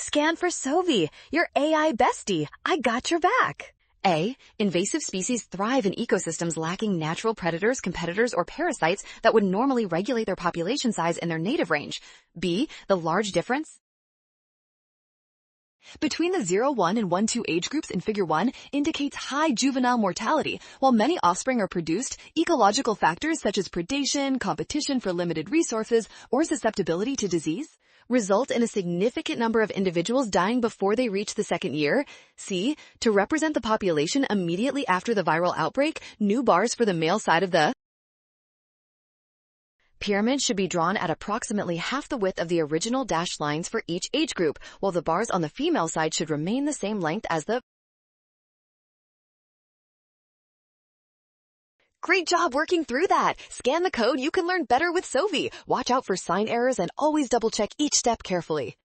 Scan for Sovi, your AI bestie. I got your back. A. Invasive species thrive in ecosystems lacking natural predators, competitors, or parasites that would normally regulate their population size in their native range. B. The large difference between the 0-1 and 1-2 age groups in Figure 1 indicates high juvenile mortality. While many offspring are produced, ecological factors such as predation, competition for limited resources, or susceptibility to disease result in a significant number of individuals dying before they reach the second year. C. To represent the population immediately after the viral outbreak, new bars for the male side of the pyramid should be drawn at approximately half the width of the original dashed lines for each age group, while the bars on the female side should remain the same length as the. Great job working through that! Scan the code, you can learn better with Sovi. Watch out for sign errors and always double check each step carefully.